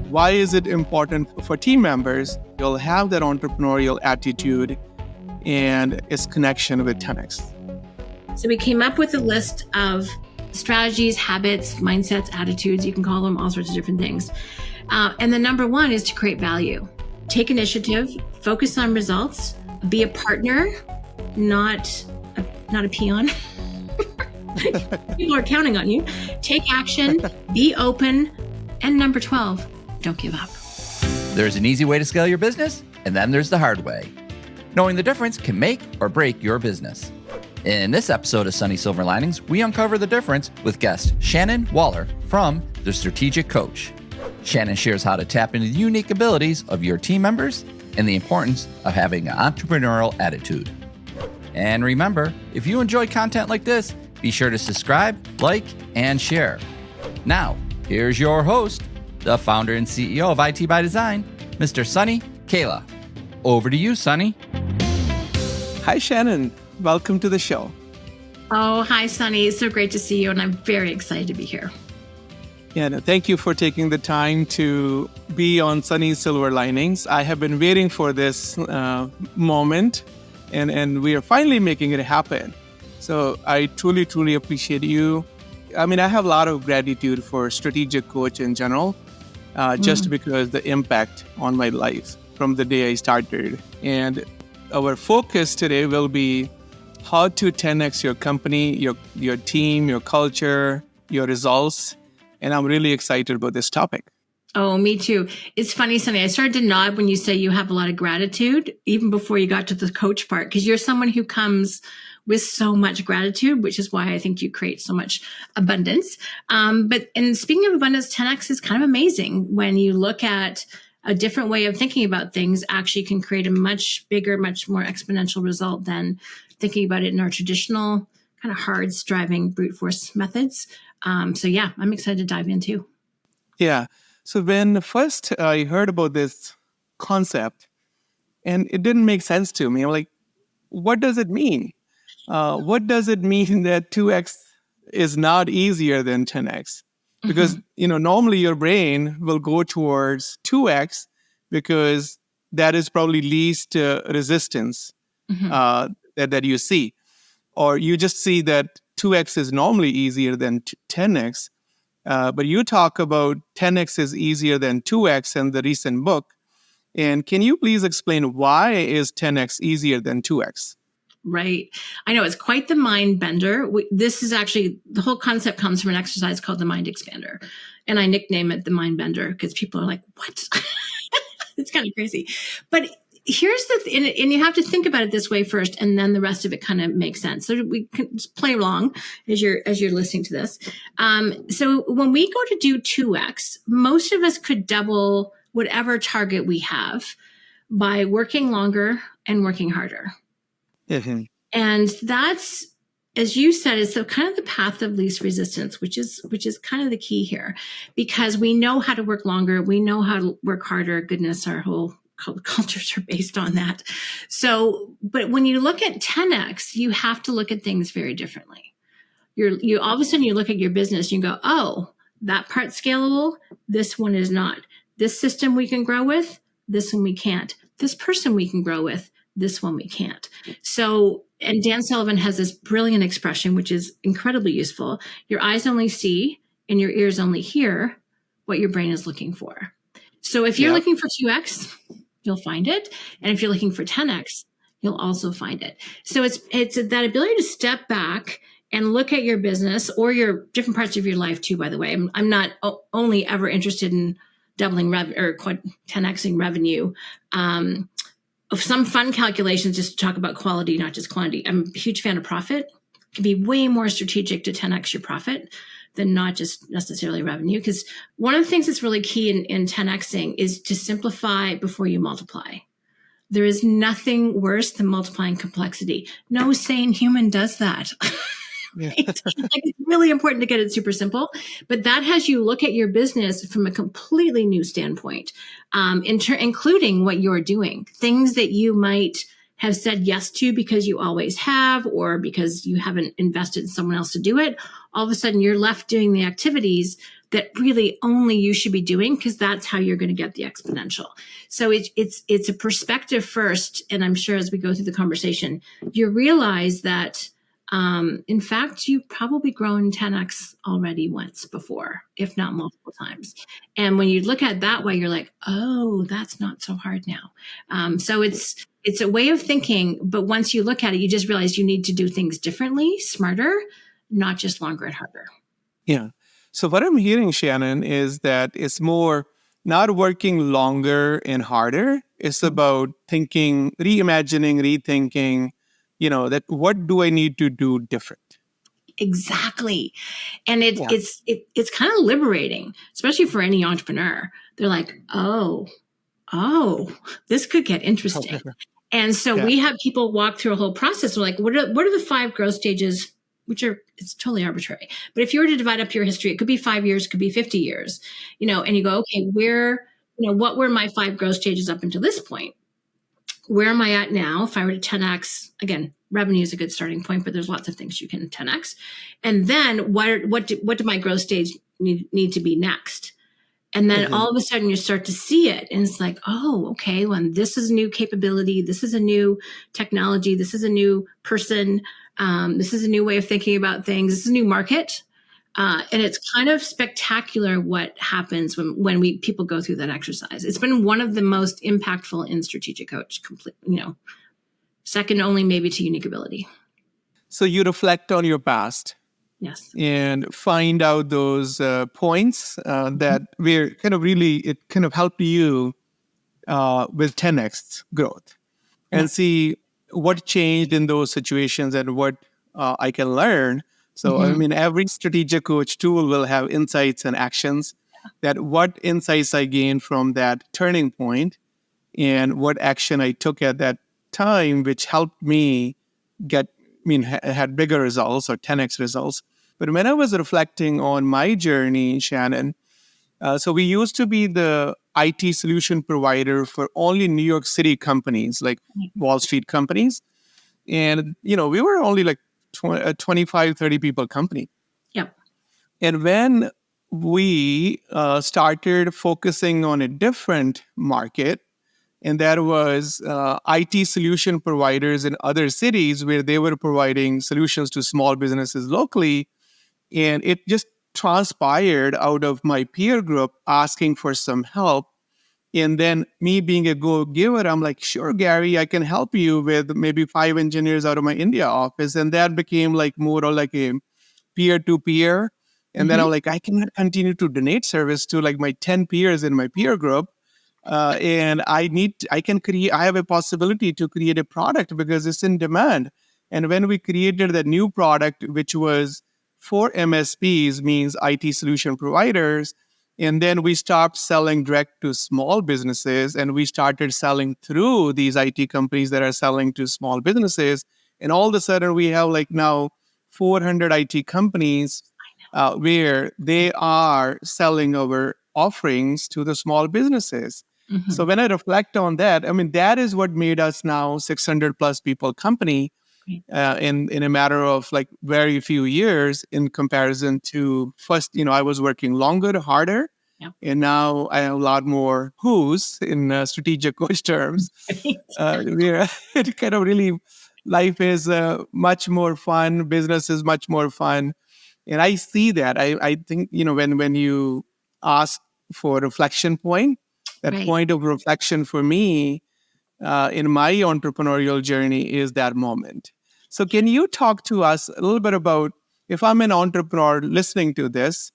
Why is it important for team members? You'll have that entrepreneurial attitude and its connection with 10X. So we came up with a list of strategies, habits, mindsets, attitudes, you can call them all sorts of different things. And the number one is to create value. Take initiative, focus on results, be a partner, not a peon. People are counting on you. Take action, be open, and number 12, don't give up. There's an easy way to scale your business, and then there's the hard way. Knowing the difference can make or break your business. In this episode of Sunny Silver Linings, we uncover the difference with guest Shannon Waller from The Strategic Coach. Shannon shares how to tap into the unique abilities of your team members and the importance of having an entrepreneurial attitude. And remember, if you enjoy content like this, be sure to subscribe, like, and share. Now, here's your host, the founder and CEO of IT by Design, Mr. Sunny Kayla. Over to you, Sunny. Hi, Shannon. Welcome to the show. Oh, hi, Sunny. It's so great to see you, and I'm very excited to be here. Yeah, no, thank you for taking the time to be on Sunny Silver Linings. I have been waiting for this moment, and we are finally making it happen. So I truly, truly appreciate you. I mean, I have a lot of gratitude for Strategic Coach in general, just because the impact on my life from the day I started. And our focus today will be how to 10X your company, your team, your culture, your results. And I'm really excited about this topic. Oh, me too. It's funny, Sunny. I started to nod when you say you have a lot of gratitude, even before you got to the coach part, because you're someone who comes with so much gratitude, which is why I think you create so much abundance. And speaking of abundance, 10X is kind of amazing. When you look at a different way of thinking about things, actually can create a much bigger, much more exponential result than thinking about it in our traditional kind of hard striving brute force methods. So yeah, I'm excited to dive in too. Yeah. So when first I heard about this concept, and it didn't make sense to me, I'm like, what does it mean? What does it mean that 2X is not easier than 10X? Because, normally your brain will go towards 2X because that is probably least resistance that you see. Or you just see that 2X is normally easier than 10X. But you talk about 10X is easier than 2X in the recent book. And can you please explain why is 10X easier than 2X? Right. I know it's quite the mind bender. This is actually, the whole concept comes from an exercise called the mind expander. And I nickname it the mind bender because people are like, what? It's kind of crazy. But here's and you have to think about it this way first, and then the rest of it kind of makes sense. So we can just play along as you're listening to this. So when we go to do 2X, most of us could double whatever target we have by working longer and working harder. Mm-hmm. And that's, as you said, is the kind of the path of least resistance, which is kind of the key here, because we know how to work longer. We know how to work harder. Goodness, our whole cultures are based on that. So, but when you look at 10X, you have to look at things very differently. You all of a sudden you look at your business and you go, oh, that part's scalable. This one is not. This system we can grow with. This one we can't. This person we can grow with. This one we can't. So, and Dan Sullivan has this brilliant expression, which is incredibly useful. Your eyes only see and your ears only hear what your brain is looking for. So if you're looking for 2X, you'll find it. And if you're looking for 10X, you'll also find it. So it's that ability to step back and look at your business or your different parts of your life too, by the way. I'm not only ever interested in doubling or 10Xing revenue. Of some fun calculations just to talk about quality, not just quantity. I'm a huge fan of profit. It can be way more strategic to 10X your profit than not just necessarily revenue. Because one of the things that's really key in 10Xing is to simplify before you multiply. There is nothing worse than multiplying complexity. No sane human does that. Right? It's really important to get it super simple, but that has you look at your business from a completely new standpoint, including what you're doing, things that you might have said yes to because you always have, or because you haven't invested in someone else to do it. All of a sudden you're left doing the activities that really only you should be doing, because that's how you're going to get the exponential. So it's a perspective first. And I'm sure as we go through the conversation, you realize that, in fact, you've probably grown 10x already once before, if not multiple times. And when you look at it that way, you're like, oh, that's not so hard now. So it's a way of thinking, but once you look at it, you just realize you need to do things differently, smarter, not just longer and harder. Yeah. So what I'm hearing, Shannon, is that it's more not working longer and harder. It's about thinking, reimagining, rethinking, that what do I need to do different? Exactly. And Yeah. it's kind of liberating, especially for any entrepreneur. They're like, oh, this could get interesting. And so we have people walk through a whole process. We're like, what are the 5 growth stages, it's totally arbitrary. But if you were to divide up your history, it could be 5 years, it could be 50 years, and you go, okay, what were my 5 growth stages up until this point? Where am I at now? If I were to 10x, again, revenue is a good starting point, but there's lots of things you can 10x. And then what do my growth stage need to be next? And then all of a sudden you start to see it. And it's like, oh, okay, well, this is a new capability. This is a new technology. This is a new person. This is a new way of thinking about things. This is a new market. And it's kind of spectacular what happens when people go through that exercise. It's been one of the most impactful in Strategic Coach, second only maybe to Unique Ability. So you reflect on your past. Yes. And find out those points that where it kind of helped you with 10x growth, and see what changed in those situations and what I can learn. So, I mean, every strategic coach tool will have insights and actions. That what insights I gained from that turning point, and what action I took at that time, which helped me had bigger results or 10x results. But when I was reflecting on my journey, Shannon, so we used to be the IT solution provider for only New York City companies, like Wall Street companies. And, we were only like 25, 30 people company. Yep. And when we started focusing on a different market, and that was IT solution providers in other cities where they were providing solutions to small businesses locally. And it just transpired out of my peer group asking for some help. And then me being a go-giver, I'm like, sure, Gary, I can help you with maybe 5 engineers out of my India office. And that became like more of like a peer-to-peer. And then I'm like, I can continue to donate service to like my 10 peers in my peer group. And I have a possibility to create a product because it's in demand. And when we created that new product, which was for MSPs, means IT solution providers, and then we stopped selling direct to small businesses, and we started selling through these IT companies that are selling to small businesses. And all of a sudden, we have like now 400 IT companies where they are selling our offerings to the small businesses. So when I reflect on that, I mean, that is what made us now 600 plus people company in a matter of like very few years in comparison to first, I was working longer, harder. Yep. And now I have a lot more who's in strategic coach terms. Where it kind of really, life is much more fun. Business is much more fun. And I see that. I think, when you ask for a reflection point, that point of reflection for me in my entrepreneurial journey is that moment. So can you talk to us a little bit about, if I'm an entrepreneur listening to this,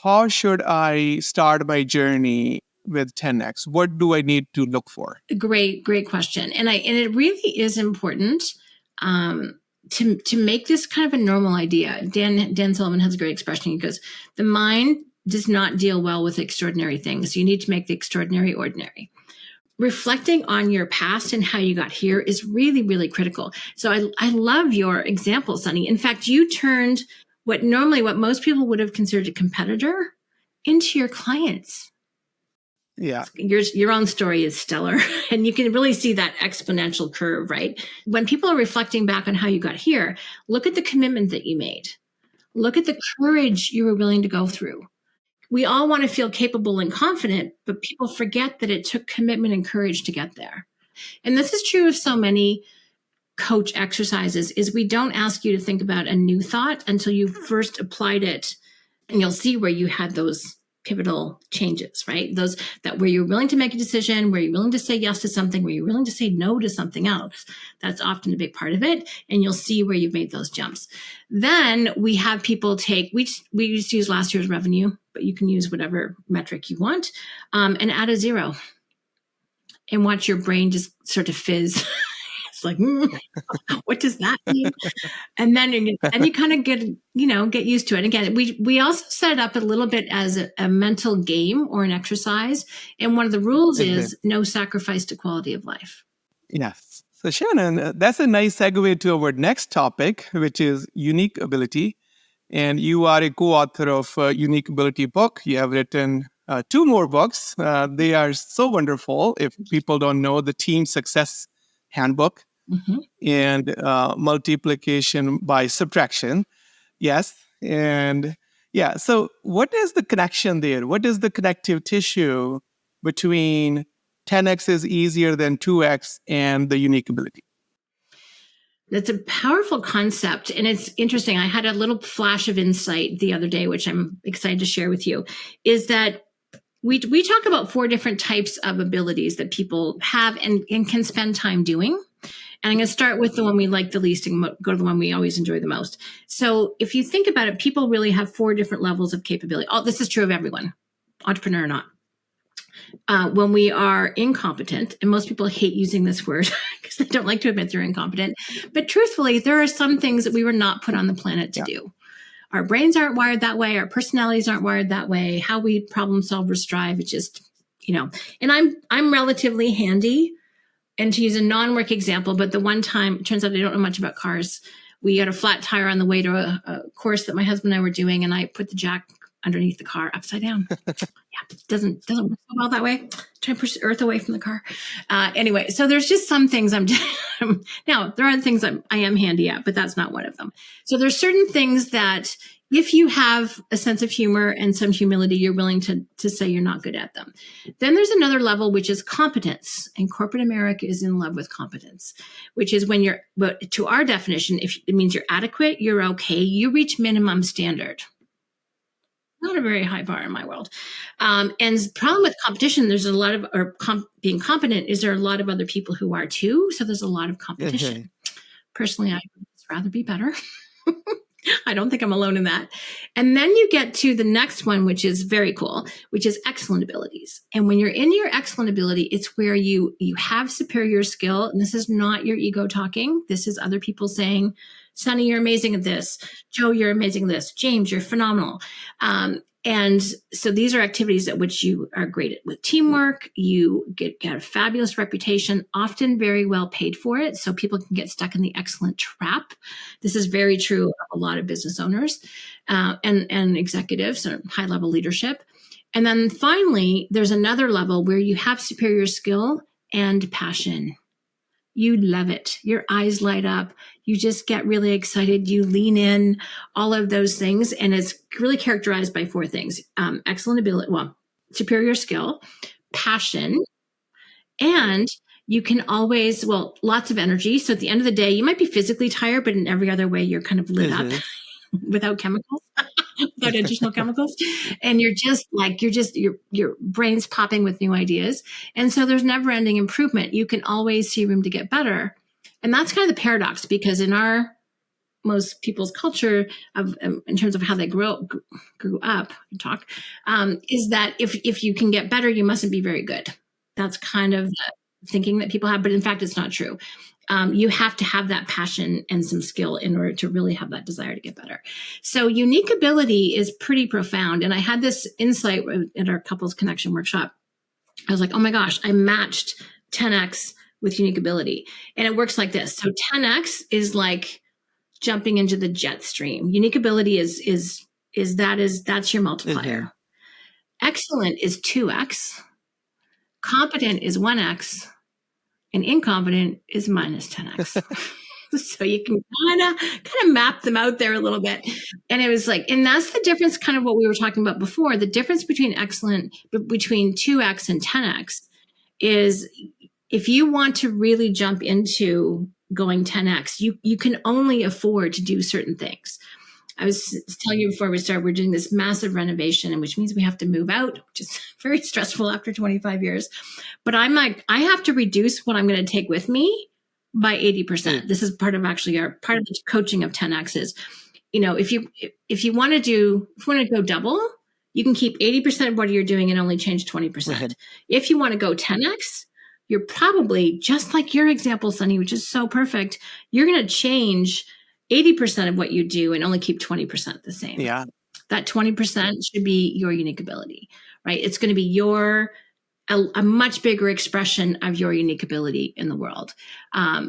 how should I start my journey with 10x? What do I need to look for? Great question. And it really is important to make this kind of a normal idea. Dan Sullivan has a great expression. He goes, the mind does not deal well with extraordinary things. You need to make the extraordinary ordinary. Reflecting on your past and how you got here is really, really critical. So I love your example, Sunny. In fact, you turned what most people would have considered a competitor into your clients. Yeah. Your own story is stellar. And you can really see that exponential curve, right? When people are reflecting back on how you got here, look at the commitment that you made. Look at the courage you were willing to go through. We all want to feel capable and confident, but people forget that it took commitment and courage to get there. And this is true of so many coach exercises, is we don't ask you to think about a new thought until you first applied it, and you'll see where you had those pivotal changes, right? Those that where you're willing to make a decision, where you're willing to say yes to something, where you're willing to say no to something else. That's often a big part of it. And you'll see where you've made those jumps. Then we have people take, we used to use last year's revenue, but you can use whatever metric you want, and add a 0 and watch your brain just sort of fizz. It's like, what does that mean? And then you kind of get used to it. Again, we also set it up a little bit as a mental game or an exercise. And one of the rules is no sacrifice to quality of life. Yes. So Shannon, that's a nice segue to our next topic, which is unique ability. And you are a co-author of Unique Ability book. You have written 2 more books. They are so wonderful. If people don't know, the Team Success Handbook and Multiplication by Subtraction. Yes. And yeah. So what is the connection there? What is the connective tissue between 10x is easier than 2x and the unique ability? That's a powerful concept. And it's interesting. I had a little flash of insight the other day, which I'm excited to share with you, is that we talk about 4 different types of abilities that people have and can spend time doing. And I'm going to start with the one we like the least and go to the one we always enjoy the most. So if you think about it, people really have 4 different levels of capability. This is true of everyone, entrepreneur or not. When we are incompetent, and most people hate using this word because they don't like to admit they're incompetent, but truthfully, there are some things that we were not put on the planet to do. Our brains aren't wired that way. Our personalities aren't wired that way. How we problem solve or strive, it's just, and I'm relatively handy. And to use a non-work example, but the one time, it turns out I don't know much about cars. We had a flat tire on the way to a course that my husband and I were doing, and I put the jack underneath the car upside down. It doesn't work so well that way. Try to push the earth away from the car. Anyway, so there's just some things now there are things I am handy at, but that's not one of them. So there's certain things that if you have a sense of humor and some humility, you're willing to say you're not good at them. Then there's another level, which is competence. And corporate America is in love with competence, which is when but to our definition, if it means you're adequate, you're okay, you reach minimum standard. Not a very high bar in my world. And the problem with competition, there's a lot of, being competent, is there are a lot of other people who are too. So there's a lot of competition. Personally, I would rather be better. I don't think I'm alone in that. And then you get to the next one, which is very cool, which is excellent abilities. And when you're in your excellent ability, it's where you have superior skill. And this is not your ego talking. This is other people saying, Sonny, you're amazing at this. Joe, you're amazing at this. James, you're phenomenal. And so these are activities at which you are great at with teamwork. You get a fabulous reputation, often very well paid for it. So people can get stuck in the excellent trap. This is very true of a lot of business owners and executives or high-level leadership. And then finally, there's another level where you have superior skill and passion. You love it. Your eyes light up. You just get really excited. You lean in, all of those things. And it's really characterized by 4 things. Excellent ability, superior skill, passion, and you can always, lots of energy. So at the end of the day, you might be physically tired, but in every other way, you're kind of lit up without chemicals. Without additional chemicals. And you're just like, your brain's popping with new ideas. And so there's never ending improvement. You can always see room to get better. And that's kind of the paradox, because in most people's culture in terms of how they grew up, is that if you can get better, you mustn't be very good. That's kind of the thinking that people have, but in fact, it's not true. You have to have that passion and some skill in order to really have that desire to get better. So unique ability is pretty profound. And I had this insight at our couples connection workshop. I was like, oh my gosh, I matched 10x with unique ability. And it works like this. So 10x is like jumping into the jet stream. Unique ability that's your multiplier. Excellent is 2x. Competent is 1x. And incompetent is minus 10x. So you can kind of map them out there a little bit. And it was like, and that's the difference, kind of what we were talking about before. The difference between 2x and 10x is, if you want to really jump into going 10x, you can only afford to do certain things. I was telling you before we started, we're doing this massive renovation, and which means we have to move out, which is very stressful after 25 years. But I'm like, I have to reduce what I'm going to take with me by 80%. This is part of the coaching of 10X is, if you want to go double, you can keep 80% of what you're doing and only change 20%. Right. If you want to go 10X, you're probably, just like your example, Sunny, which is so perfect, you're going to change 80% of what you do and only keep 20% the same. Yeah. That 20% should be your unique ability, right? It's going to be a much bigger expression of your unique ability in the world.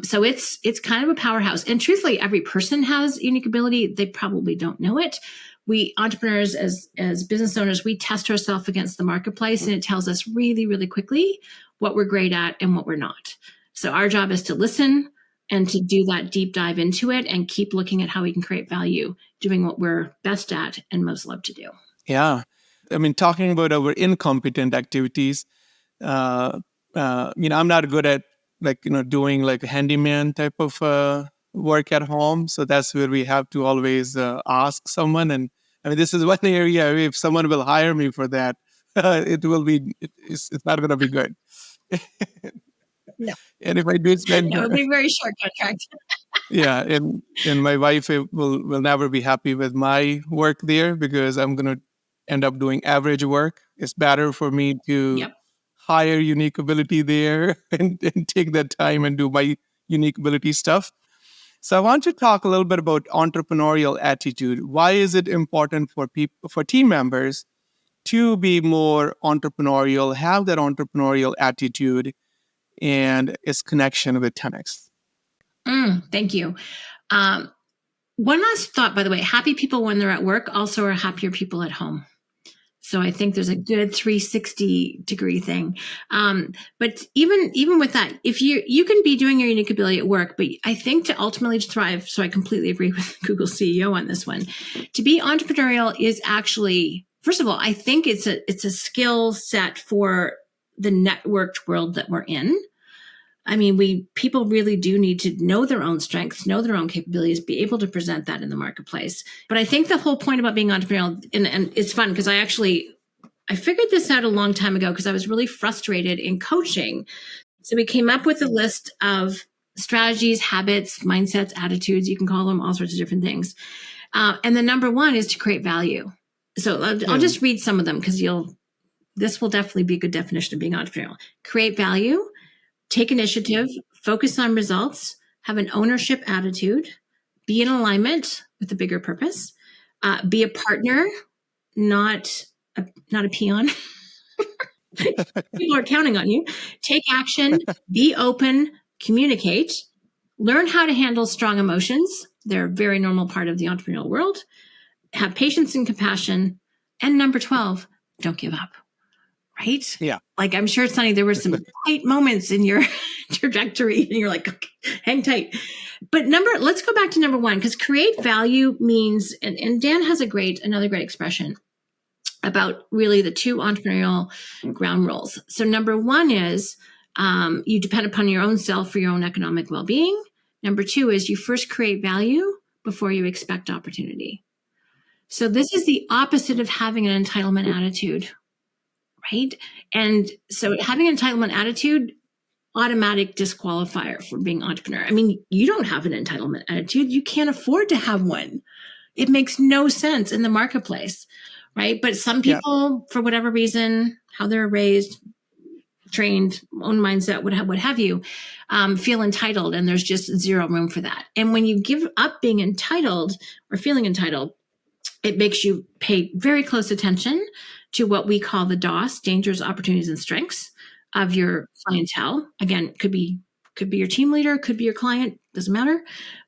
So it's kind of a powerhouse. And truthfully, every person has unique ability. They probably don't know it. We entrepreneurs, as business owners, we test ourselves against the marketplace, and it tells us really, really quickly what we're great at and what we're not. So our job is to listen and to do that deep dive into it and keep looking at how we can create value, doing what we're best at and most love to do. Yeah. I mean, talking about our incompetent activities, I'm not good at doing like a handyman type of work at home. So that's where we have to always ask someone. And I mean, this is one area, if someone will hire me for that, it's not going to be good. No. And if I do spend, it'll be a very short contract. Yeah, and my wife will never be happy with my work there, because I'm going to end up doing average work. It's better for me to hire unique ability there and take that time and do my unique ability stuff. So I want to talk a little bit about entrepreneurial attitude. Why is it important for team members to be more entrepreneurial, have that entrepreneurial attitude, and its connection with 10X? Thank you. One last thought, by the way, happy people when they're at work also are happier people at home. So I think there's a good 360-degree thing. But even with that, if you can be doing your unique ability at work, but I think to ultimately thrive, so I completely agree with Google's CEO on this one, to be entrepreneurial is actually, first of all, I think it's a skill set for the networked world that we're in. I mean, people really do need to know their own strengths, know their own capabilities, be able to present that in the marketplace. But I think the whole point about being entrepreneurial, and it's fun because I figured this out a long time ago because I was really frustrated in coaching. So we came up with a list of strategies, habits, mindsets, attitudes, you can call them all sorts of different things. And the number one is to create value. So I'll just read some of them because this will definitely be a good definition of being entrepreneurial. Create value. Take initiative, focus on results, have an ownership attitude, be in alignment with a bigger purpose, be a partner, not a peon. People are counting on you. Take action, be open, communicate, learn how to handle strong emotions. They're a very normal part of the entrepreneurial world. Have patience and compassion. And number 12, don't give up. Right? Yeah. Like, I'm sure, Sunny, there were some tight moments in your trajectory and you're like, okay, hang tight. But let's go back to number one, because create value means, and Dan has another great expression about really the two entrepreneurial ground rules. So number one is you depend upon your own self for your own economic well-being. Number two is you first create value before you expect opportunity. So this is the opposite of having an entitlement attitude. Right. And so having an entitlement attitude, automatic disqualifier for being an entrepreneur. I mean, you don't have an entitlement attitude. You can't afford to have one. It makes no sense in the marketplace. Right. But some people, for whatever reason, how they're raised, trained, own mindset, what have you, feel entitled. And there's just zero room for that. And when you give up being entitled or feeling entitled, it makes you pay very close attention to what we call the DOS, dangers, opportunities, and strengths of your clientele. Again, could be your team leader, could be your client, doesn't matter.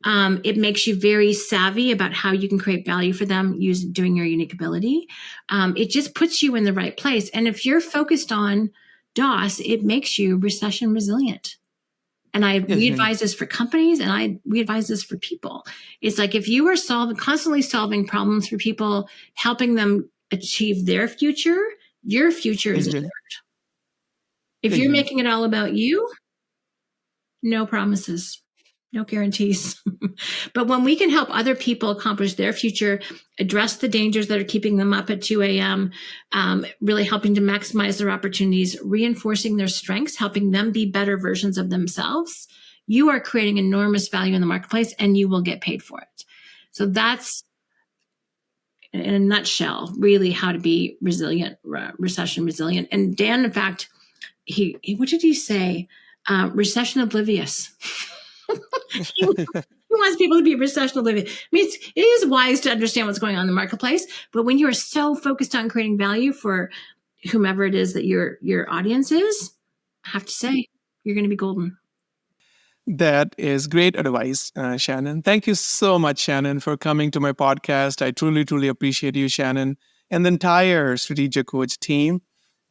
It makes you very savvy about how you can create value for them doing your unique ability. It just puts you in the right place. And if you're focused on DOS, it makes you recession resilient. And we Mhm. advise this for companies, and we advise this for people. It's like if you are constantly solving problems for people, helping them achieve their future, your future is assured. Mhm. If you're Mhm. making it all about you, no promises, no guarantees. But when we can help other people accomplish their future, address the dangers that are keeping them up at 2 a.m., really helping to maximize their opportunities, reinforcing their strengths, helping them be better versions of themselves, you are creating enormous value in the marketplace, and you will get paid for it. So that's, in a nutshell, really how to be resilient, recession resilient. And Dan, in fact, he what did he say? Recession oblivious. he, he wants people to be recession oblivious. I mean, it is wise to understand what's going on in the marketplace, but when you are so focused on creating value for whomever it is that your audience is, I have to say, you're going to be golden. That is great advice, Shannon. Thank you so much, Shannon, for coming to my podcast. I truly, truly appreciate you, Shannon, and the entire Strategic Coach team.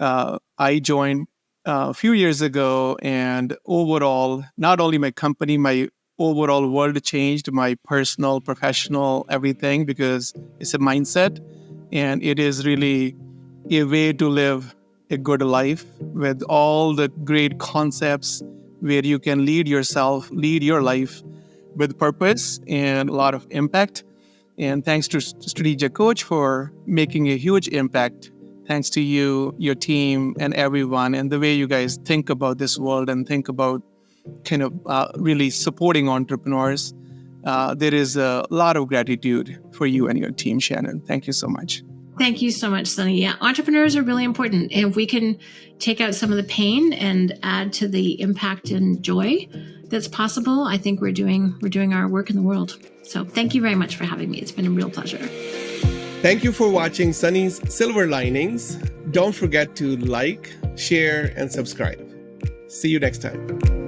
I joined a few years ago, and overall, not only my company, my overall world changed, my personal, professional, everything, because it's a mindset, and it is really a way to live a good life with all the great concepts where you can lead yourself, lead your life with purpose and a lot of impact. And thanks to Strategic Coach for making a huge impact. Thanks to you, your team, and everyone, and the way you guys think about this world and think about kind of really supporting entrepreneurs. There is a lot of gratitude for you and your team, Shannon. Thank you so much. Thank you so much, Sunny. Yeah, entrepreneurs are really important. And if we can take out some of the pain and add to the impact and joy that's possible, I think we're doing our work in the world. So thank you very much for having me. It's been a real pleasure. Thank you for watching Sunny's Silver Linings. Don't forget to like, share, and subscribe. See you next time.